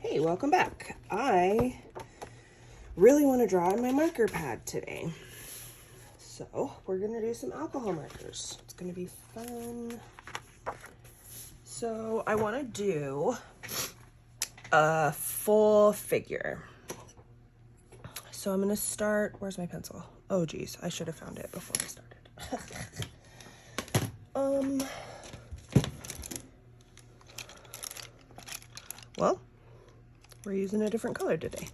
Hey, welcome back. I really want to draw on my marker pad today. So we're going to do some alcohol markers. It's going to be fun. So I want to do a full figure. So I'm going to start, where's my pencil? Oh geez, I should have found it before I started. Well, we're using a different color today.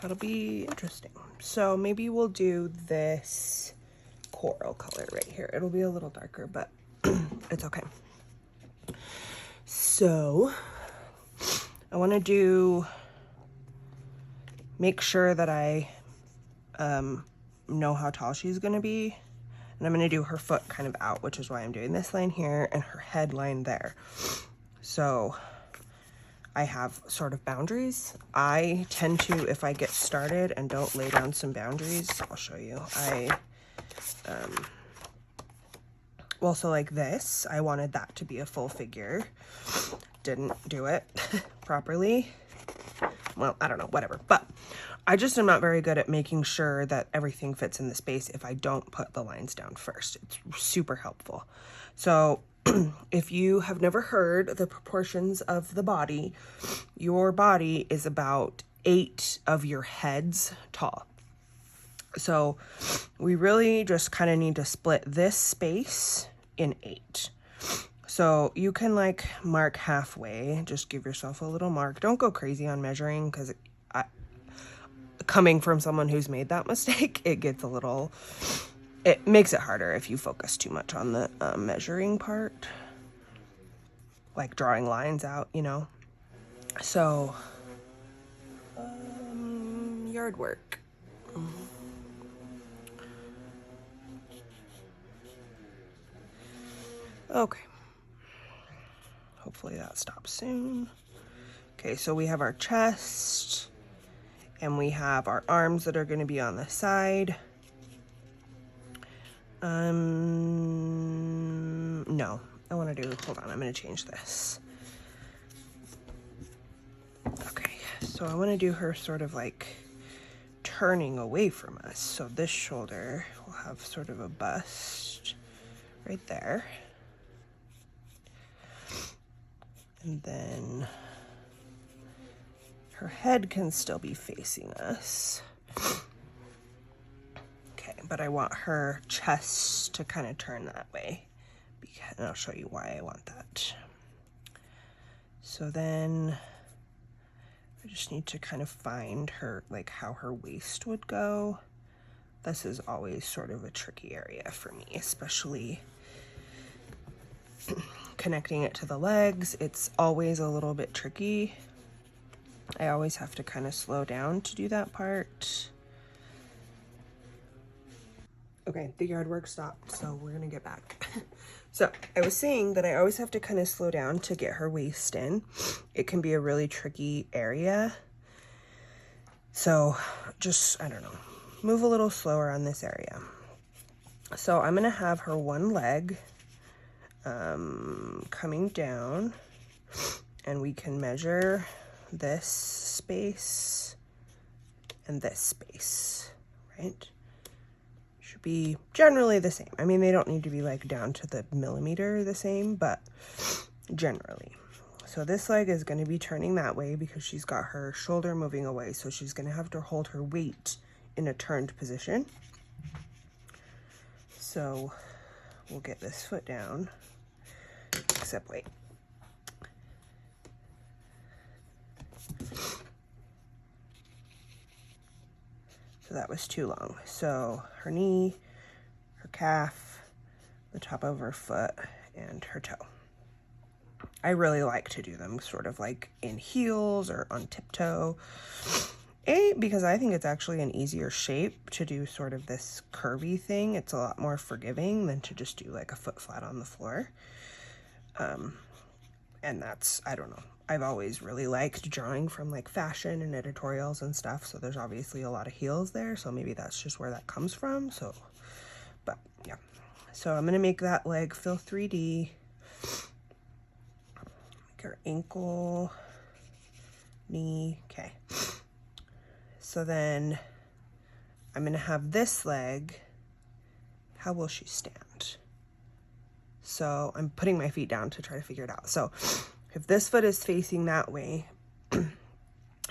That'll be interesting. So maybe we'll do this coral color right here. It'll be a little darker, but it's okay. So I want to make sure that I know how tall she's going to be. And I'm going to do her foot kind of out, which is why I'm doing this line here and her head line there. So I have sort of boundaries. I tend to, if I get started and don't lay down some boundaries, I'll show you. Well, so like this, I wanted that to be a full figure. Didn't do it properly. Well, I don't know, whatever. But I just am not very good at making sure that everything fits in the space if I don't put the lines down first. It's super helpful. So if you have never heard the proportions of the body, your body is about 8 of your heads tall. So we really just kind of need to split this space in 8. So you can like mark halfway, just give yourself a little mark. Don't go crazy on measuring because coming from someone who's made that mistake, it makes it harder if you focus too much on the measuring part, like drawing lines out, you know. So yard work. Okay. Hopefully that stops soon. Okay, so we have our chest and we have our arms that are going to be on the side. No, I want to do, hold on, I'm going to change this. Okay, so I want to do her sort of like turning away from us. So this shoulder will have sort of a bust right there. And then her head can still be facing us. Okay, but I want her chest to kind of turn that way. And I'll show you why I want that. So then I just need to kind of find her, like how her waist would go. This is always sort of a tricky area for me, especially connecting it to the legs. It's always a little bit tricky. I always have to kind of slow down to do that part. Okay, the yard work stopped, so we're gonna get back. So I was saying that I always have to kind of slow down to get her waist in. It can be a really tricky area. So just, I don't know, move a little slower on this area. So I'm gonna have her one leg coming down, and we can measure this space and this space, right? Should be generally the same. I mean, they don't need to be like down to the millimeter the same, but generally. So this leg is going to be turning that way because she's got her shoulder moving away, so she's going to have to hold her weight in a turned position. So we'll get this foot down, except wait. So that was too long. So her knee, her calf, the top of her foot, and her toe. I really like to do them sort of like in heels or on tiptoe. Because I think it's actually an easier shape to do sort of this curvy thing. It's a lot more forgiving than to just do like a foot flat on the floor. And that's, I don't know. I've always really liked drawing from like fashion and editorials and stuff. So there's obviously a lot of heels there. So maybe that's just where that comes from. So, but yeah. So I'm going to make that leg feel 3D. Make her ankle knee. Okay. So then I'm gonna have this leg. How will she stand? So I'm putting my feet down to try to figure it out. So if this foot is facing that way,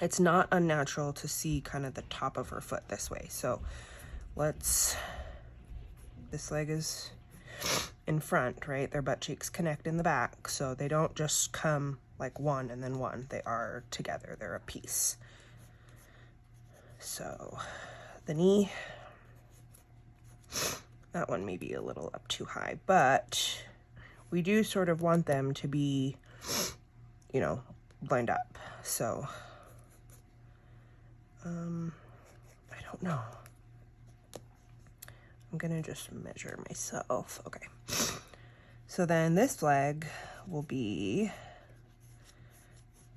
it's not unnatural to see kind of the top of her foot this way. So this leg is in front, right? Their butt cheeks connect in the back. So they don't just come like one and then one. They are together. They're a piece. So the knee, that one may be a little up too high, but we do sort of want them to be, you know, lined up. So, I don't know. I'm gonna just measure myself. Okay. So then this leg will be,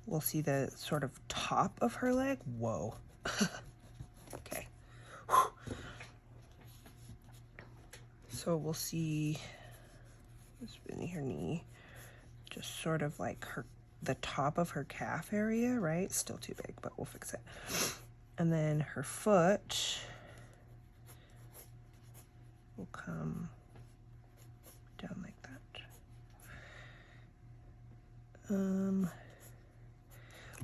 we'll see the sort of top of her leg. Whoa. Okay. So we'll see this beneath her knee, just sort of like the top of her calf area, right? Still too big, but we'll fix it. And then her foot will come down like that.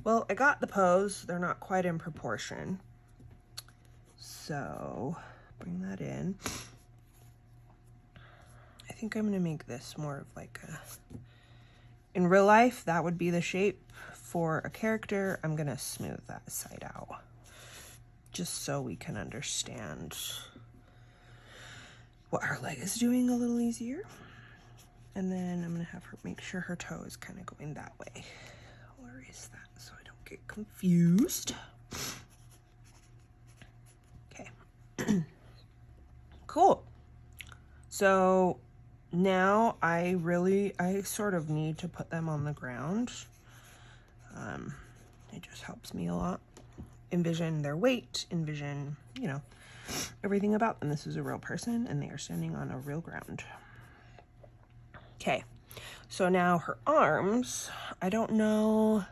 Well, I got the pose. They're not quite in proportion. So bring that in. I think I'm gonna make this more of like in real life, that would be the shape. For a character, I'm gonna smooth that side out, just so we can understand what her leg is doing a little easier. And then I'm gonna have her make sure her toe is kind of going that way. I'll erase that so I don't get confused. Okay. Cool. So now I sort of need to put them on the ground. It just helps me a lot. Envision their weight, envision, you know, everything about them. This is a real person and they are standing on a real ground. Okay, so now her arms, I don't know.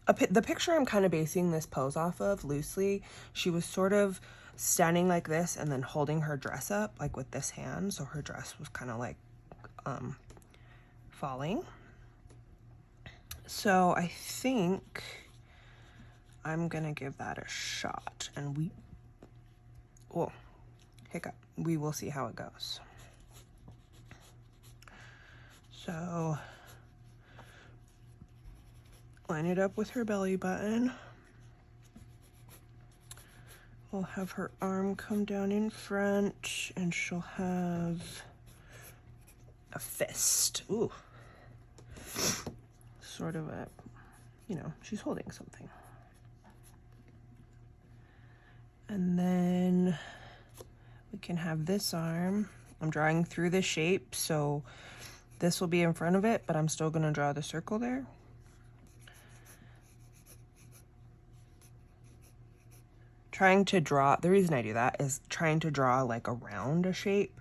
The picture I'm kind of basing this pose off of loosely, she was sort of standing like this and then holding her dress up like with this hand. So her dress was kind of like falling. So I think I'm gonna give that a shot and we will see how it goes. So line it up with her belly button. We'll have her arm come down in front and she'll have a fist. Ooh. Sort of a, you know, she's holding something. And then we can have this arm. I'm drawing through the shape, so this will be in front of it, but I'm still gonna draw the circle there. Trying to draw, the reason I do that is trying to draw like around a shape.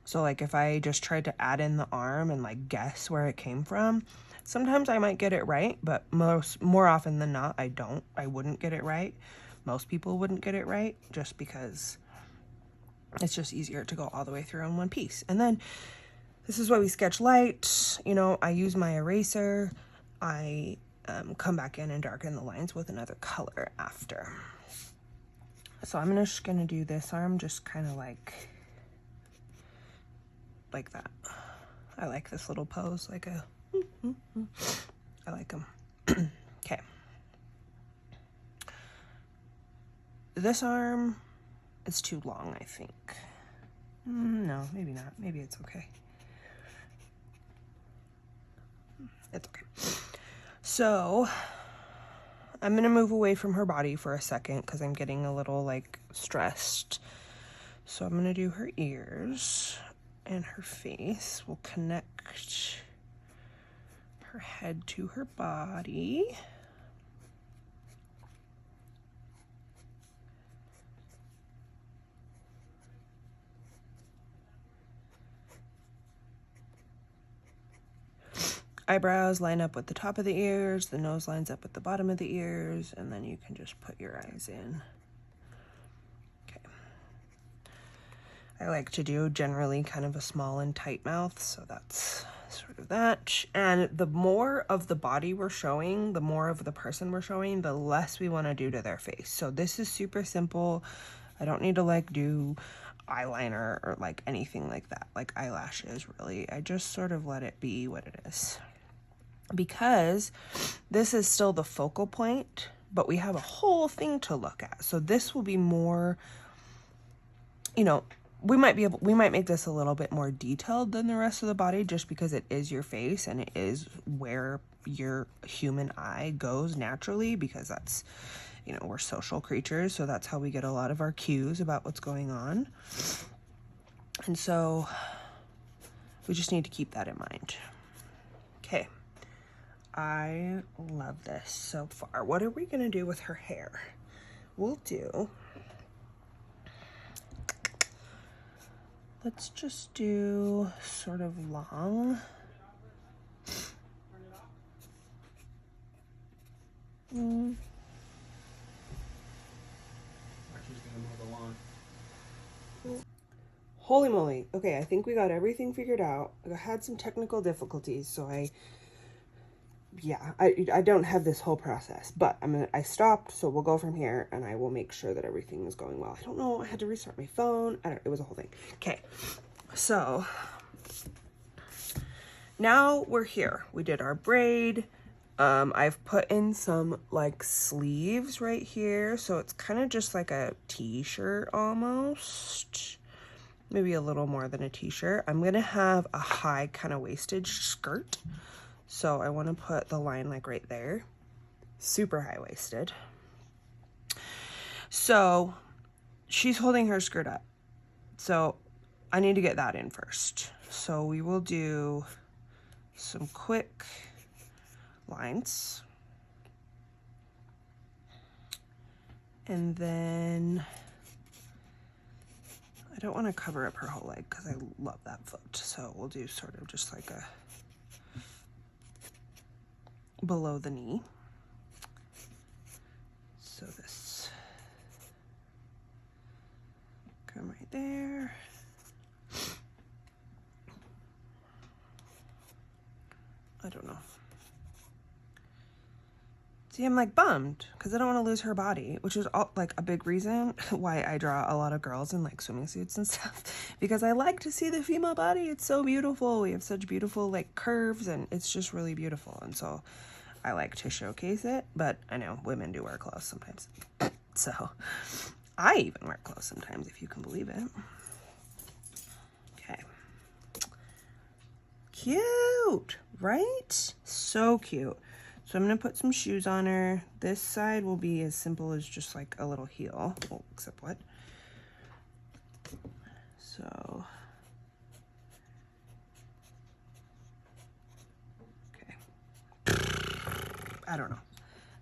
So like if I just tried to add in the arm and like guess where it came from, sometimes I might get it right, but more often than not, I wouldn't get it right. Most people wouldn't get it right just because it's just easier to go all the way through in one piece. And then this is why we sketch light. You know, I use my eraser. I come back in and darken the lines with another color after. So I'm just gonna do this arm just kind of like that. I like this little pose, like a, I like them. Okay. This arm is too long, I think. No, maybe not. Maybe it's okay. It's okay. So I'm gonna move away from her body for a second because I'm getting a little like stressed. So I'm gonna do her ears and her face. We'll connect her head to her body. eyebrows line up with the top of the ears, the nose lines up with the bottom of the ears, and then you can just put your eyes in. Okay. I like to do generally kind of a small and tight mouth, so that's sort of that. And the more of the body we're showing, the more of the person we're showing, the less we want to do to their face. So this is super simple. I don't need to like do eyeliner or like anything like that, like eyelashes really. I just sort of let it be what it is, because this is still the focal point, but we have a whole thing to look at. So this will be more, you know, we might make this a little bit more detailed than the rest of the body, just because it is your face and it is where your human eye goes naturally, because that's, you know, we're social creatures, so that's how we get a lot of our cues about what's going on. And so we just need to keep that in mind. Okay. I love this so far. What are we going to do with her hair? Let's just do sort of long. Holy moly. Okay, I think we got everything figured out. I had some technical difficulties, so I don't have this whole process, but I stopped, so we'll go from here, and I will make sure that everything is going well. I don't know, I had to restart my phone. It was a whole thing. Okay, so now we're here. We did our braid. I've put in some like sleeves right here, so it's kind of just like a t-shirt almost. Maybe a little more than a t-shirt. I'm gonna have a high kind of waisted skirt. So I want to put the line like right there. Super high-waisted. So she's holding her skirt up. So I need to get that in first. So we will do some quick lines. And then I don't want to cover up her whole leg because I love that foot. So we'll do sort of just like a below the knee. So this come right there. I don't know. See, I'm like bummed because I don't want to lose her body, which is all, like a big reason why I draw a lot of girls in like swimming suits and stuff, because I like to see the female body. It's so beautiful. We have such beautiful like curves, and it's just really beautiful. And so I like to showcase it, but I know women do wear clothes sometimes. So I even wear clothes sometimes, if you can believe it. Okay. Cute, right? So cute. So I'm going to put some shoes on her. This side will be as simple as just like a little heel. Oh, except what? So, okay. I don't know.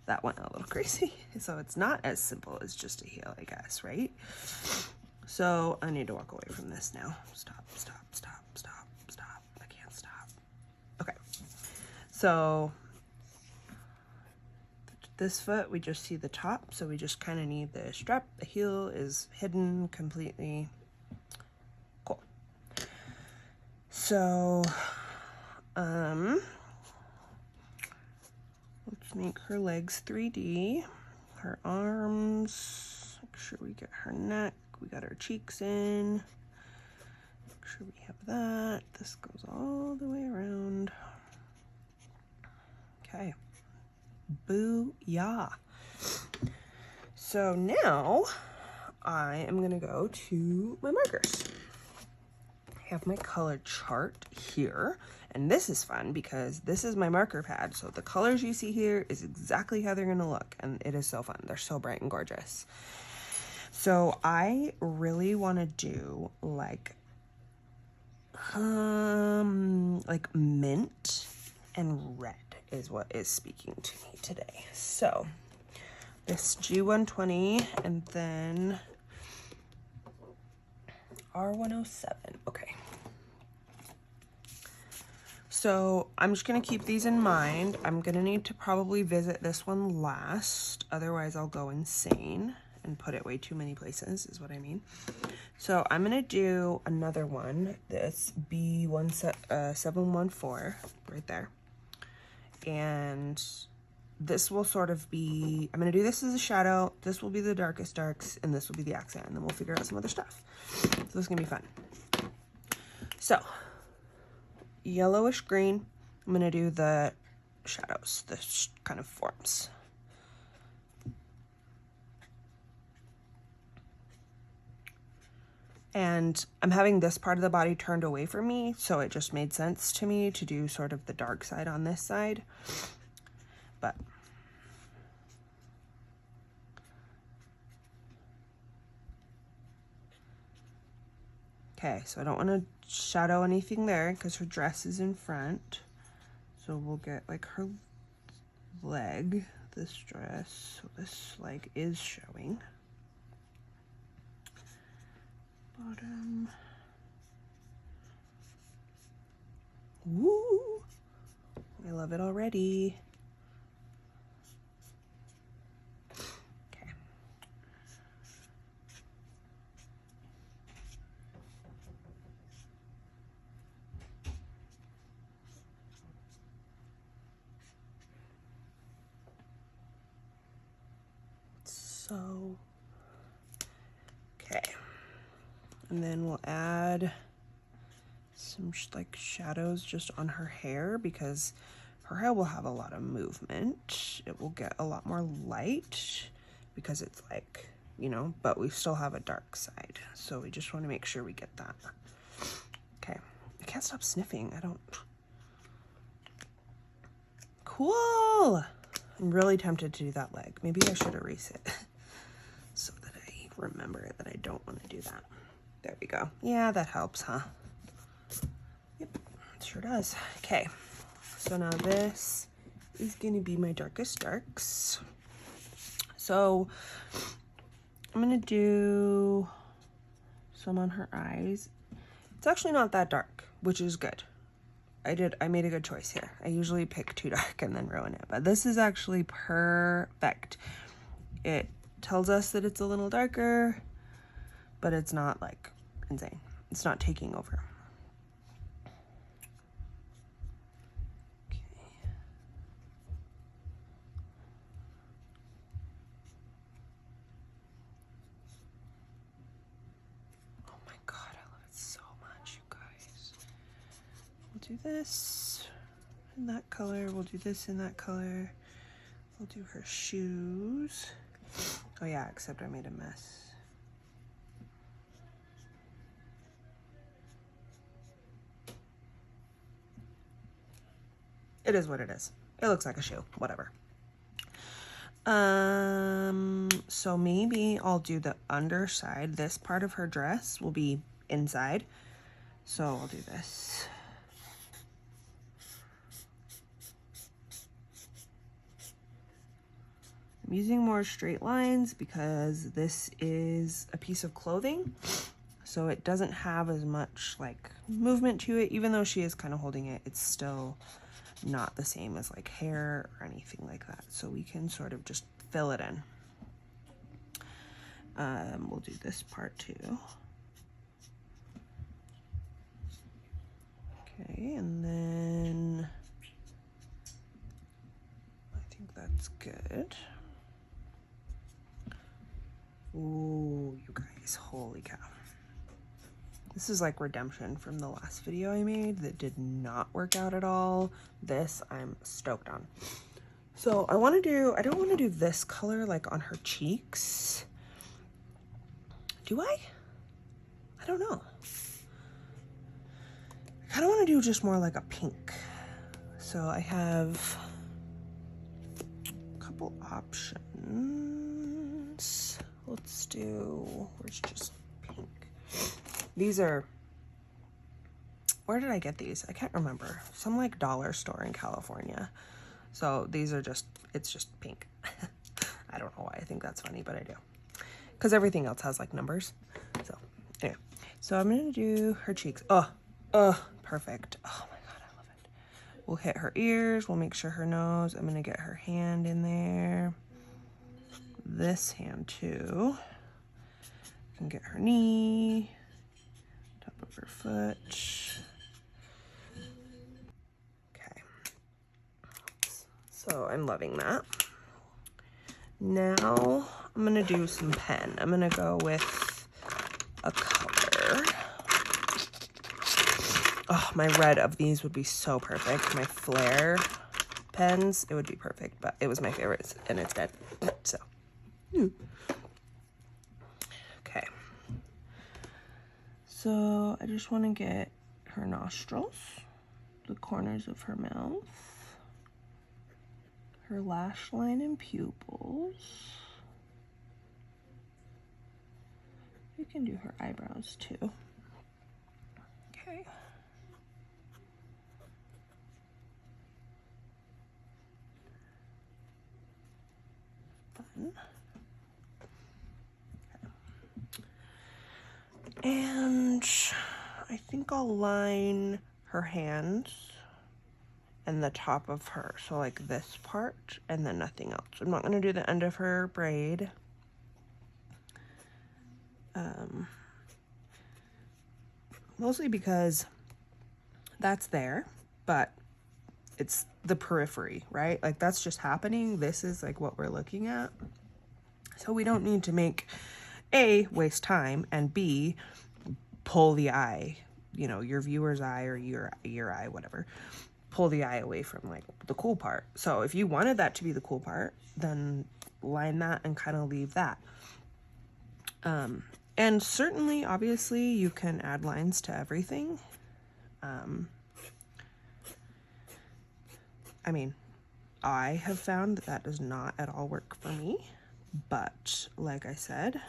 That went a little crazy. So it's not as simple as just a heel, I guess, right? So I need to walk away from this now. Stop, stop, stop, stop, stop. I can't stop. Okay. So this foot, we just see the top, so we just kind of need the strap. The heel is hidden completely. Cool. So, let's make her legs 3D. Her arms, make sure we get her neck. We got her cheeks in. Make sure we have that. This goes all the way around. Okay. Booyah. So now I am gonna go to my markers. I have my color chart here, and this is fun because this is my marker pad. So the colors you see here is exactly how they're gonna look, and it is so fun. They're so bright and gorgeous. So I really want to do like mint and red is what is speaking to me today. So this G120 and then R107. Okay. So I'm just gonna keep these in mind. I'm gonna need to probably visit this one last, otherwise I'll go insane and put it way too many places, is what I mean. So I'm gonna do another one, this B714 right there. And this will sort of be, I'm gonna do this as a shadow, this will be the darkest darks, and this will be the accent, and then we'll figure out some other stuff. So this is gonna be fun. So, yellowish green, I'm gonna do the shadows, the kind of forms. And I'm having this part of the body turned away from me, so it just made sense to me to do sort of the dark side on this side. But okay, so I don't want to shadow anything there because her dress is in front. So we'll get like her leg, this dress, so this leg is showing. Bottom. Woo! I love it already. Okay. So, okay. And then we'll add some like shadows just on her hair because her hair will have a lot of movement. It will get a lot more light because it's like, you know, but we still have a dark side. So we just want to make sure we get that. Okay. I can't stop sniffing. I don't. Cool. I'm really tempted to do that leg. Maybe I should erase it so that I remember that I don't want to do that. There we go. Yeah, that helps, huh? Yep, it sure does. Okay, so now this is gonna be my darkest darks. So I'm gonna do some on her eyes. It's actually not that dark, which is good. I made a good choice here. I usually pick too dark and then ruin it, but this is actually perfect. It tells us that it's a little darker, but it's not like insane. It's not taking over. Okay. Oh my God, I love it so much, you guys. We'll do this in that color. We'll do this in that color. We'll do her shoes. Oh yeah, except I made a mess. It is what it is. It looks like a shoe, whatever. So maybe I'll do the underside. This part of her dress will be inside. So I'll do this. I'm using more straight lines because this is a piece of clothing. So it doesn't have as much like movement to it. Even though she is kind of holding it, it's still not the same as like hair or anything like that. So we can sort of just fill it in. We'll do this part too. Okay, and then I think that's good. Ooh, you guys, holy cow. This is like redemption from the last video I made that did not work out at all. This I'm stoked on. So I don't want to do this color like on her cheeks. Do I? I don't know. I kind of want to do just more like a pink. So I have a couple options. Let's do, where's just pink? These are, where did I get these? I can't remember. Some like dollar store in California. So these are just, it's just pink. I don't know why I think that's funny, but I do. Because everything else has like numbers. So anyway, so I'm going to do her cheeks. Oh, perfect. Oh my God, I love it. We'll hit her ears. We'll make sure her nose. I'm going to get her hand in there. This hand too. Can get her knee, top of her foot. Okay. So I'm loving that. Now I'm gonna do some pen. I'm gonna go with a color. Oh, my red of these would be so perfect. My Flare pens, it would be perfect, but it was my favorite and it's dead. So. Okay. So I just want to get her nostrils, the corners of her mouth, her lash line and pupils. You can do her eyebrows too. Okay. Fun. And I think I'll line her hands and the top of her. So like this part and then nothing else. I'm not going to do the end of her braid. Mostly because that's there, but it's the periphery, right? Like that's just happening. This is like what we're looking at. So we don't need to make A, waste time, and B, pull the eye, you know, your viewer's eye or your eye, whatever, pull the eye away from like the cool part. So if you wanted that to be the cool part, then line that and kind of leave that. And certainly, obviously, you can add lines to everything. I mean, I have found that does not at all work for me, but like I said,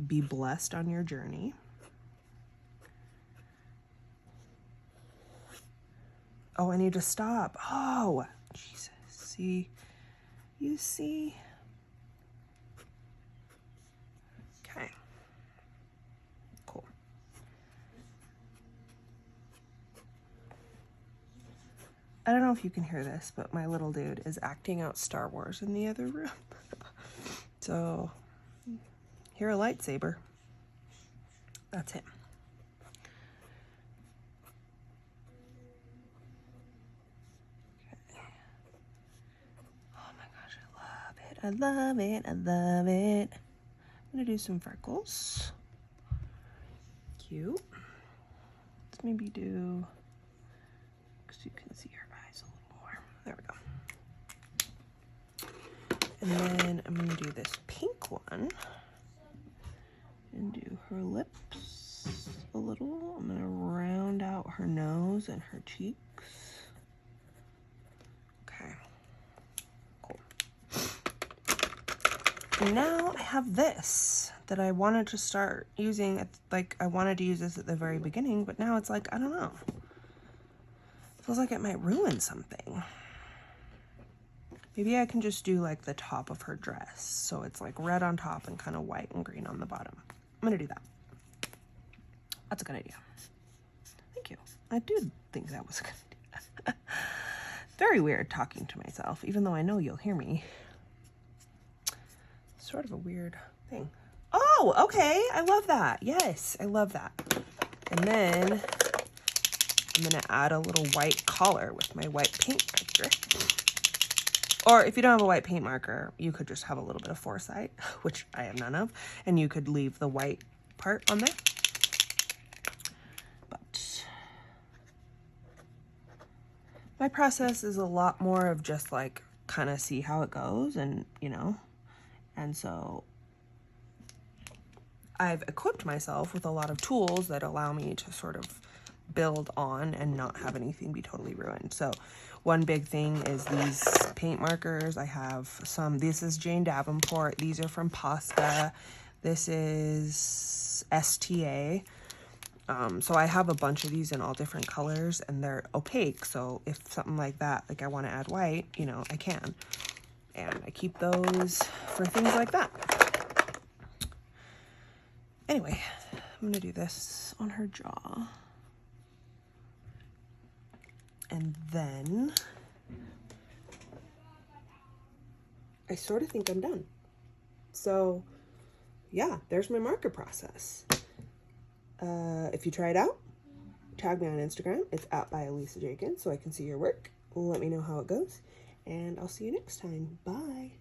be blessed on your journey. Oh, I need to stop. Oh, Jesus. See? You see? Okay. Cool. I don't know if you can hear this, but my little dude is acting out Star Wars in the other room. So, hear a lightsaber. That's him. Okay. Oh my gosh, I love it. I love it. I love it. I'm gonna do some freckles. Cute. Let's maybe do, because you can see her eyes a little more. There we go. And then I'm gonna do this pink one and do her lips a little. I'm gonna round out her nose and her cheeks. Okay, cool. And now I have this that I wanted to start using. Like I wanted to use this at the very beginning, but now it's like, I don't know. It feels like it might ruin something. Maybe I can just do like the top of her dress. So it's like red on top and kind of white and green on the bottom. I'm gonna do that. That's a good idea. Thank you. I do think that was a good idea. Very weird talking to myself, even though I know you'll hear me. Sort of a weird thing. Oh, okay. I love that. Yes, I love that. And then I'm gonna add a little white collar with my white paint marker. Or if you don't have a white paint marker, you could just have a little bit of foresight, which I have none of, and you could leave the white part on there. But my process is a lot more of just like kind of see how it goes and, you know, and so I've equipped myself with a lot of tools that allow me to sort of build on and not have anything be totally ruined. So one big thing is these paint markers. I have some, this is Jane Davenport. These are from Pasta. This is STA. So I have a bunch of these in all different colors and they're opaque. So if something like that, like I want to add white, you know, I can. And I keep those for things like that. Anyway, I'm going to do this on her jaw. And then I sort of think I'm done. So yeah, there's my marker process. If you try it out, tag me on Instagram. It's @byElisaJakin so I can see your work. Let me know how it goes, and I'll see you next time. Bye.